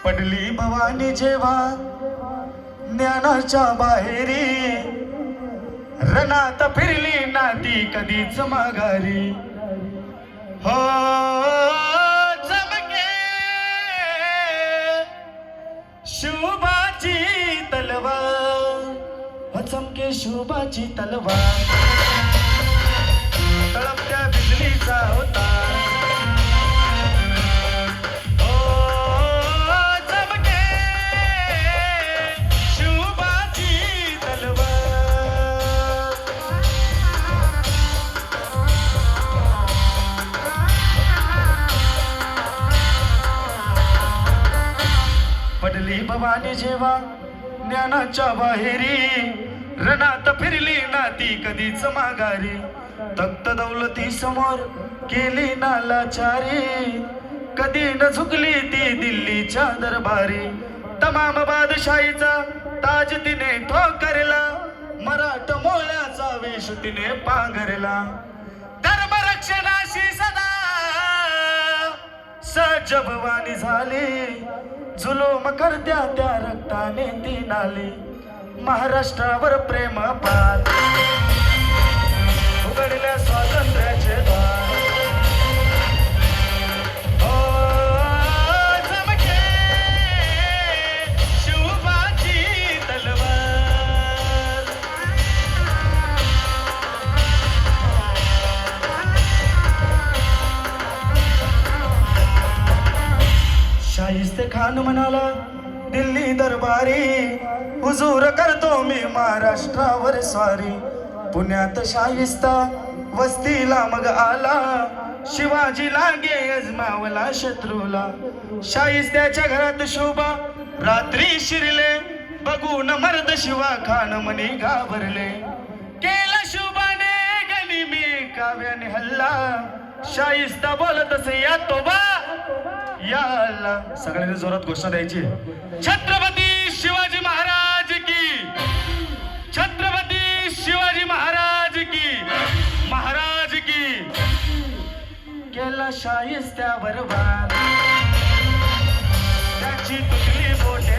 पडली भवानी जेव्हा ज्ञानाच्या बाहेरी, रणात फिरली ना ती कधीच माघारी. हो चमके शुभाची तलवार, हो चमके शुभाची तलवार, तळपत्या बिजलीचा होता. पडली भवानी जेव्हा ज्ञानाच्या बाहेरी, रणात फिरली ना ती कधीच माघारी. तख्त दौलती समोर केली ना लाचारी, कधी न झुकली ती दिल्लीच्या दरबारी. तमाम बादशाहीचा ताज तिने ठोकरला, मराठ मोळ्याचा वेश तिने पांघरला. धर्मरक्षणाशी सदा सज्ज भवानी झाली, जुलूम करत्या त्या रक्ताने ती नाली. महाराष्ट्रावर प्रेम पाल, उघडल्या स्वातंत्र्याचे द्वार. हो चमके शुभाची तलवार. शाहिस्ते खान म्हणाला दिल्ली दरबारी, हुजूर करतो मी महाराष्ट्रावर स्वारी. पुण्यात शाहिस्ता वस्तीला मग आला, शिवाजी लागे अजमावला शत्रूला. शाहिस्त्याच्या घरात शोभा रात्री शिरले, बघून मर्द शिवा खान मनी घाबरले. केला शुभाने गनिमी काव्याने हल्ला, शाहिस्ता बोलत असे या तोबा या अल्लाह. सगळ्यांनी जोरात घोषणा द्यायची. छत्रपती शिवाजी महाराज की, छत्रपती शिवाजी महाराज की, महाराज की. केला शाहिस्त्यावर वार, त्याची तुटली बोटे.